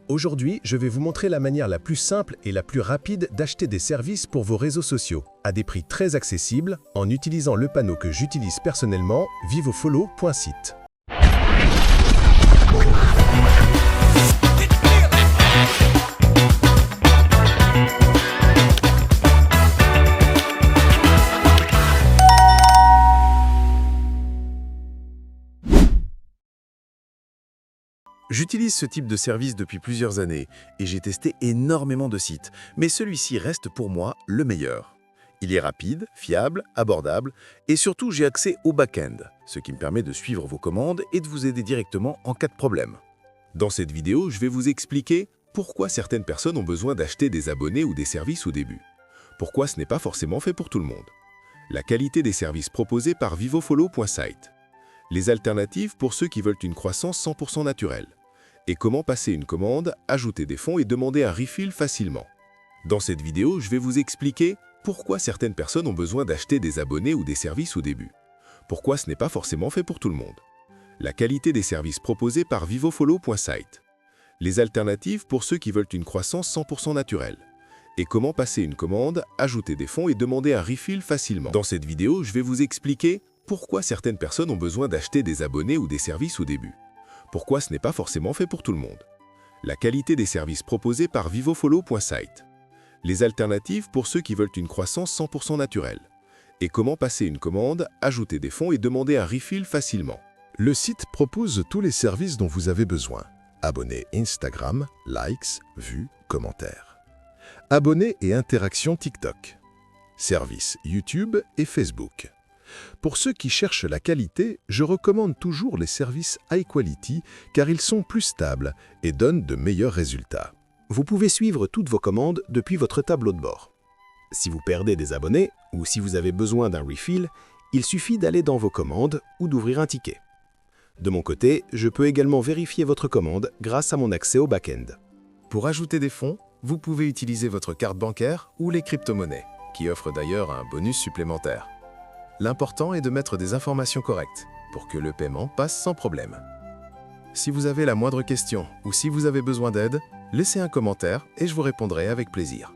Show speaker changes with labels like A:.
A: Aujourd'hui, je vais vous montrer la manière la plus simple et la plus rapide d'acheter des services pour vos réseaux sociaux, à des prix très accessibles, en utilisant le panneau que j'utilise personnellement, vivofollow.site.
B: J'utilise ce type de service depuis plusieurs années et j'ai testé énormément de sites, mais celui-ci reste pour moi le meilleur. Il est rapide, fiable, abordable et surtout j'ai accès au back-end, ce qui me permet de suivre vos commandes et de vous aider directement en cas de problème. Dans cette vidéo, je vais vous expliquer pourquoi certaines personnes ont besoin d'acheter des abonnés ou des services au début. Pourquoi ce n'est pas forcément fait pour tout le monde. La qualité des services proposés par vivofollow.site. Les alternatives pour ceux qui veulent une croissance 100% naturelle. Et comment passer une commande, ajouter des fonds et demander un refill facilement. Dans cette vidéo, je vais vous expliquer pourquoi certaines personnes ont besoin d'acheter des abonnés ou des services au début. Pourquoi ce n'est pas forcément fait pour tout le monde. La qualité des services proposés par vivofollow.site. Les alternatives pour ceux qui veulent une croissance 100% naturelle. Et comment passer une commande, ajouter des fonds et demander un refill facilement. Dans cette vidéo, je vais vous expliquer pourquoi certaines personnes ont besoin d'acheter des abonnés ou des services au début. Pourquoi ce n'est pas forcément fait pour tout le monde. La qualité des services proposés par vivofollow.site. Les alternatives pour ceux qui veulent une croissance 100% naturelle. Et comment passer une commande, ajouter des fonds et demander un refill facilement.
A: Le site propose tous les services dont vous avez besoin. Abonnés Instagram, likes, vues, commentaires. Abonnés et interactions TikTok. Services YouTube et Facebook. Pour ceux qui cherchent la qualité, je recommande toujours les services high quality car ils sont plus stables et donnent de meilleurs résultats. Vous pouvez suivre toutes vos commandes depuis votre tableau de bord. Si vous perdez des abonnés ou si vous avez besoin d'un refill, il suffit d'aller dans vos commandes ou d'ouvrir un ticket. De mon côté, je peux également vérifier votre commande grâce à mon accès au back-end.
B: Pour ajouter des fonds, vous pouvez utiliser votre carte bancaire ou les crypto-monnaies, qui offrent d'ailleurs un bonus supplémentaire. L'important est de mettre des informations correctes pour que le paiement passe sans problème. Si vous avez la moindre question ou si vous avez besoin d'aide, laissez un commentaire et je vous répondrai avec plaisir.